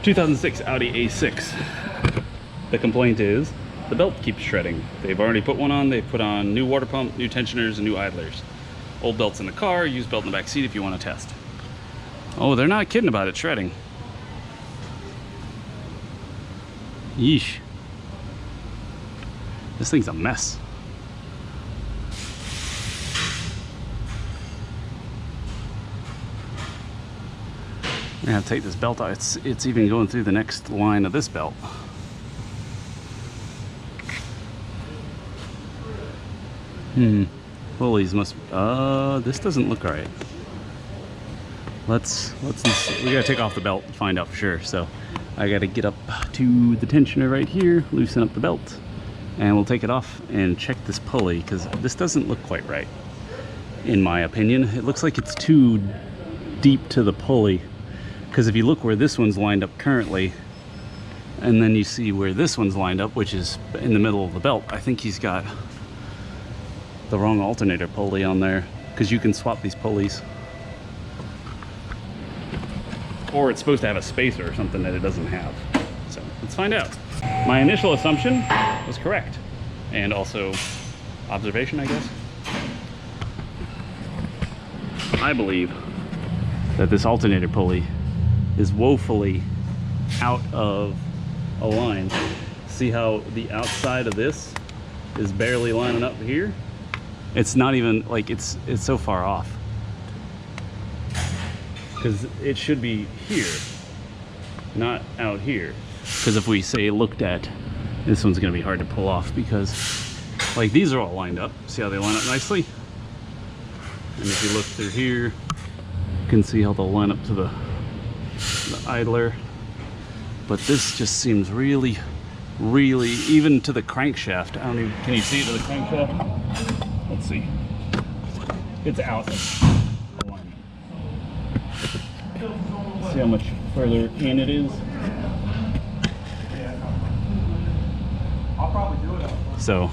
2006 Audi A6. The complaint is the belt keeps shredding. They've already put one on. They've put on new water pump, new tensioners, and new idlers. Old belts in the car, used belt in the back seat if you want to test. Oh, they're not kidding about it shredding. Yeesh. This thing's a mess. I'm gonna have to take this belt out. It's even going through the next line of this belt. Pulleys must. This doesn't look right. Let's. We gotta take off the belt and find out for sure. So I gotta get up to the tensioner right here, loosen up the belt, and we'll take it off and check this pulley because this doesn't look quite right, in my opinion. It looks like it's too deep to the pulley. Because if you look where this one's lined up currently, and then you see where this one's lined up, which is in the middle of the belt, I think he's got the wrong alternator pulley on there, because you can swap these pulleys. Or it's supposed to have a spacer or something that it doesn't have. So let's find out. My initial assumption was correct, and also observation, I guess. I believe that this alternator pulley is woefully out of a line. See how the outside of this is barely lining up here? It's not even like it's so far off. Because it should be here, not out here. Because if we say looked at, this one's gonna be hard to pull off because like these are all lined up. See how they line up nicely? And if you look through here, you can see how they'll line up to the idler, but this just seems really, even to the crankshaft. I don't even, can you see it to the crankshaft? Let's see. It's out of alignment. See how much further in it is? So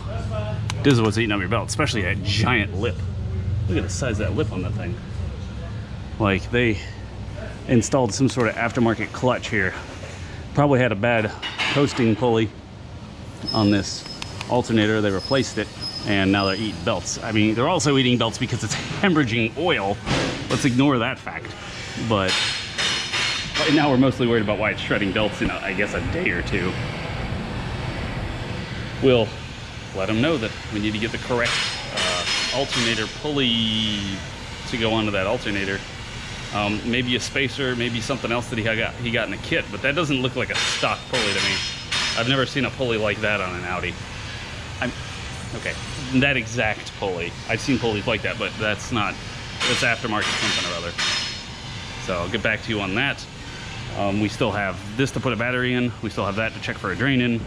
this is what's eating up your belt, especially that giant lip. Look at the size of that lip on that thing. Like they installed some sort of aftermarket clutch here. Probably had a bad coasting pulley on this alternator. They replaced it and now they're eating belts. I mean, they're also eating belts because it's hemorrhaging oil. Let's ignore that fact. But right now we're mostly worried about why it's shredding belts in, I guess, a day or two. We'll let them know that we need to get the correct alternator pulley to go onto that alternator. Maybe a spacer, maybe something else that he got in the kit, but that doesn't look like a stock pulley to me. I've never seen a pulley like that on an Audi. Okay, that exact pulley. I've seen pulleys like that, but that's aftermarket something or other. So I'll get back to you on that. We still have this to put a battery in. We still have that to check for a drain in.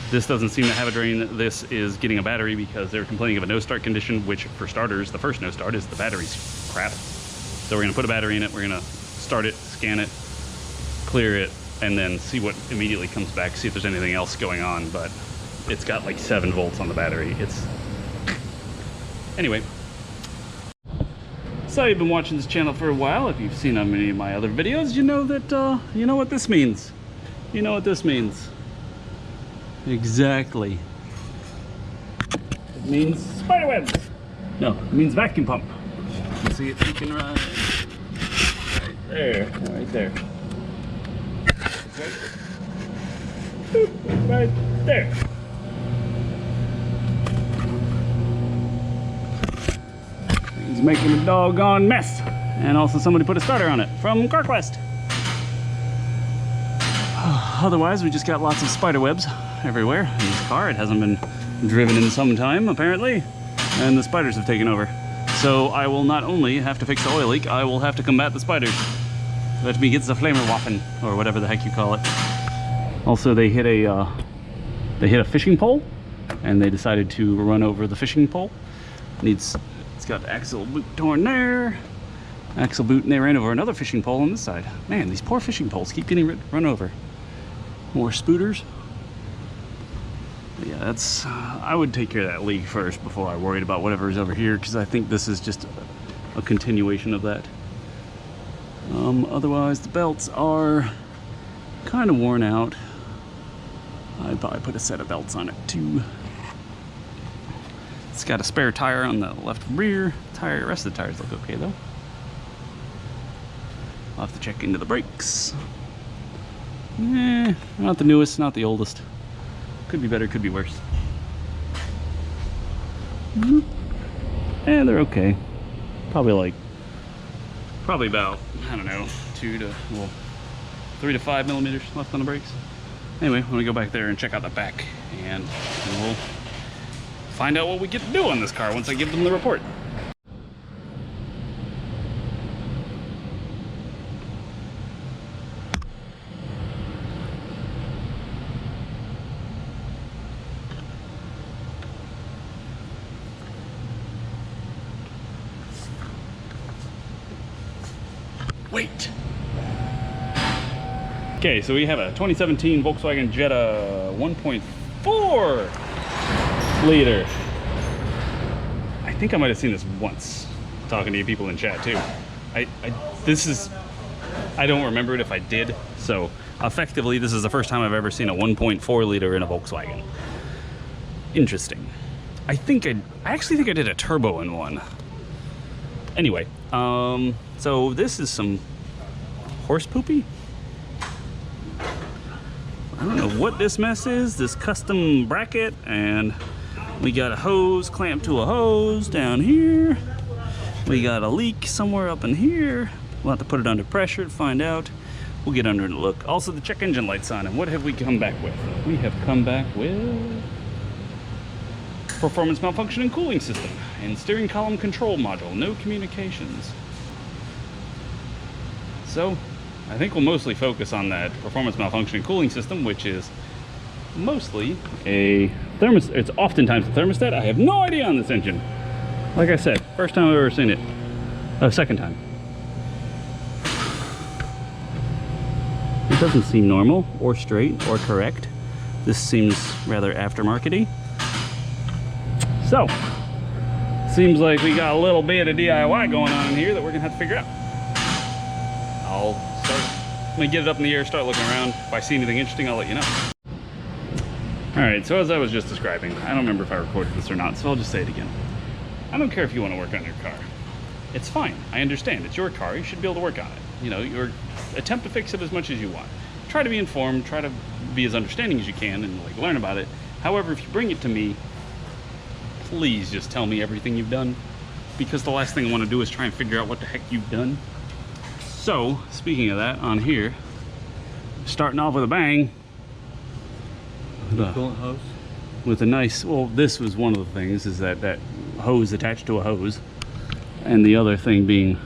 This doesn't seem to have a drain. This is getting a battery because they're complaining of a no start condition, which for starters, the first no start is the battery's crap. So we're gonna put a battery in it, we're gonna start it, scan it, clear it, and then see what immediately comes back, see if there's anything else going on, but it's got like 7 volts on the battery. Anyway. So you've been watching this channel for a while. If you've seen any of my other videos, you know that, you know what this means. You know what this means. Exactly. It means spider webs. No, it means vacuum pump. You see it peeking right there. Right there. Right there. He's making a doggone mess. And also somebody put a starter on it from CarQuest. Otherwise, we just got lots of spider webs everywhere in this car. It hasn't been driven in some time, apparently, and the spiders have taken over. So I will not only have to fix the oil leak, I will have to combat the spiders. Let me get the flamer waffen, or whatever the heck you call it. Also, they hit a fishing pole, and they decided to run over the fishing pole. It's got axle boot torn there, axle boot, and they ran over another fishing pole on this side. Man, these poor fishing poles keep getting run over. More spooters. But yeah, that's I would take care of that leak first before I worried about whatever is over here, because I think this is just a continuation of that. Otherwise, the belts are kind of worn out. I'd probably put a set of belts on it too. It's got a spare tire on the left rear tire. The rest of the tires look okay though. I'll have to check into the brakes. Not the newest, not the oldest. Could be better, could be worse. And they're okay. Probably about, I don't know, 3 to 5 millimeters left on the brakes. Anyway, I'm gonna go back there and check out the back, and we'll find out what we get to do on this car once I give them the report. Wait. Okay, so we have a 2017 Volkswagen Jetta 1.4 liter. I think I might have seen this once, talking to you people in chat too. I don't remember it if I did. So effectively, this is the first time I've ever seen a 1.4 liter in a Volkswagen. Interesting. I actually think I did a turbo in one. Anyway, so this is some horse poopy. I don't know what this mess is, this custom bracket, and we got a hose clamped to a hose down here. We got a leak somewhere up in here. We'll have to put it under pressure to find out. We'll get under and look. Also, the check engine light's on, and what have we come back with? We have come back with performance malfunction and cooling system and steering column control module, no communications. So I think we'll mostly focus on that performance malfunction and cooling system, which is mostly a thermostat. It's oftentimes a thermostat. I have no idea on this engine. Like I said, first time I've ever seen it. Second time. It doesn't seem normal or straight or correct. This seems rather aftermarket-y. So, seems like we got a little bit of DIY going on in here that we're gonna have to figure out. I'm gonna get it up in the air, start looking around. If I see anything interesting, I'll let you know. All right, so as I was just describing, I don't remember if I recorded this or not, so I'll just say it again. I don't care if you want to work on your car. It's fine, I understand, it's your car, you should be able to work on it. You know, attempt to fix it as much as you want. Try to be informed, try to be as understanding as you can and like learn about it. However, if you bring it to me, please just tell me everything you've done, because the last thing I want to do is try and figure out what the heck you've done. So, speaking of that, on here, starting off with a bang. Coolant hose? With a nice, well, this was one of the things, is that hose attached to a hose. And the other thing being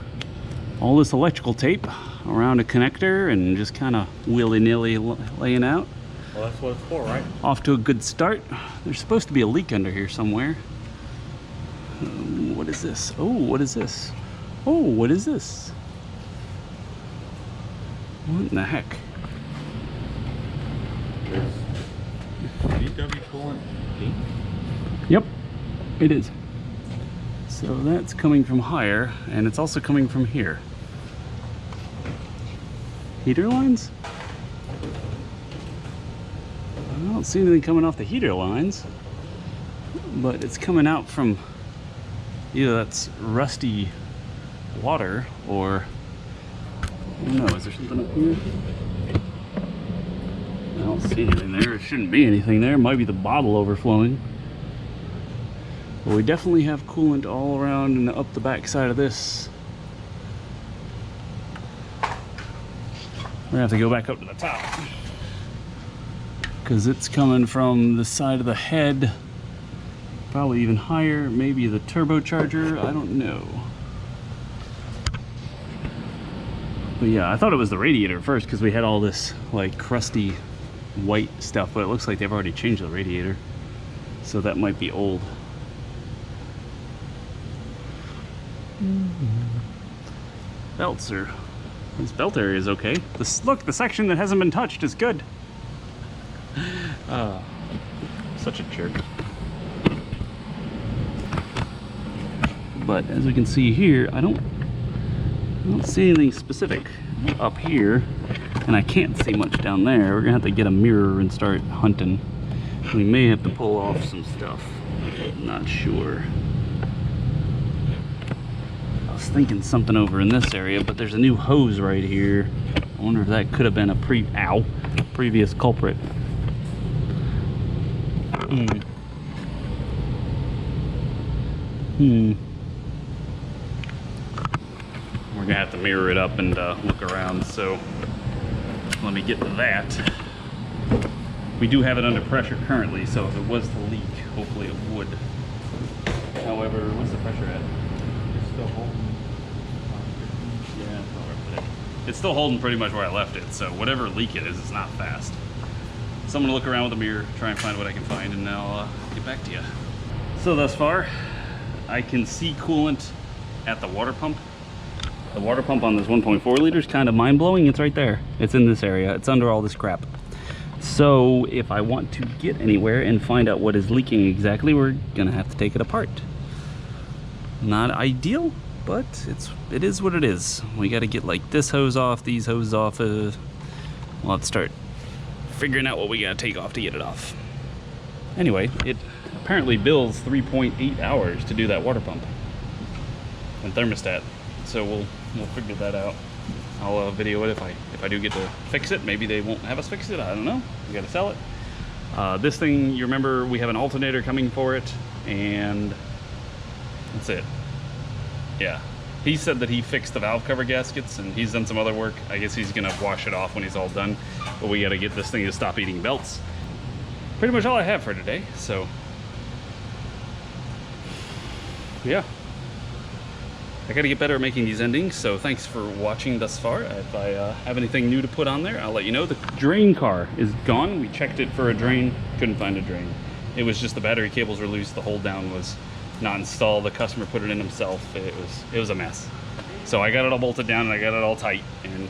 all this electrical tape around a connector and just kind of willy-nilly laying out. Well, that's what it's for, right? Off to a good start. There's supposed to be a leak under here somewhere. What is this? Oh, what is this? Oh, what is this? What in the heck? VW coolant leak? Yep, it is. So that's coming from higher, and it's also coming from here. Heater lines? I don't see anything coming off the heater lines, but it's coming out from either that's rusty water or I don't know, is there something up here? I don't see anything there. There shouldn't be anything there. It might be the bottle overflowing. But we definitely have coolant all around and up the back side of this. We're gonna have to go back up to the top, because it's coming from the side of the head, probably even higher, maybe the turbocharger, I don't know. But yeah, I thought it was the radiator at first because we had all this like crusty white stuff, but it looks like they've already changed the radiator, so that might be old. Belts are, this belt area is okay. Look, the section that hasn't been touched is good. Such a jerk. But as we can see here, I don't see anything specific up here. And I can't see much down there. We're gonna have to get a mirror and start hunting. We may have to pull off some stuff. Not sure. I was thinking something over in this area, but there's a new hose right here. I wonder if that could have been a previous culprit. We're gonna have to mirror it up and look around, so let me get to that. We do have it under pressure currently, so if it was to leak, hopefully it would. However, what's the pressure at? It's still holding. Yeah, it's still holding pretty much where I left it, so whatever leak it is, it's not fast. So I'm gonna look around with a mirror, try and find what I can find, and I'll get back to you. So thus far, I can see coolant at the water pump. The water pump on this 1.4 liter is kind of mind-blowing. It's right there. It's in this area. It's under all this crap. So if I want to get anywhere and find out what is leaking exactly, we're gonna have to take it apart. Not ideal, but it is what it is. We got to get like this hose off, these hoses off. We'll have to start figuring out what we got to take off to get it off. Anyway, it apparently bills 3.8 hours to do that water pump and thermostat. So we'll figure that out. I'll video it if I do get to fix it. Maybe they won't have us fix it. I don't know. We got to sell it. This thing, you remember, we have an alternator coming for it, and that's it. Yeah. He said that he fixed the valve cover gaskets, and he's done some other work. I guess he's gonna wash it off when he's all done. But we got to get this thing to stop eating belts. Pretty much all I have for today. So yeah. I gotta get better at making these endings, so thanks for watching thus far. If I have anything new to put on there, I'll let you know. The drain car is gone. We checked it for a drain, couldn't find a drain. It was just the battery cables were loose, the hold down was not installed, the customer put it in himself. It was a mess. So I got it all bolted down and I got it all tight, and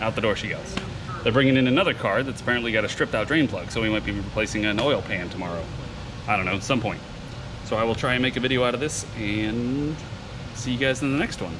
out the door she goes. They're bringing in another car that's apparently got a stripped out drain plug, so we might be replacing an oil pan tomorrow. I don't know, at some point. So I will try and make a video out of this, and see you guys in the next one.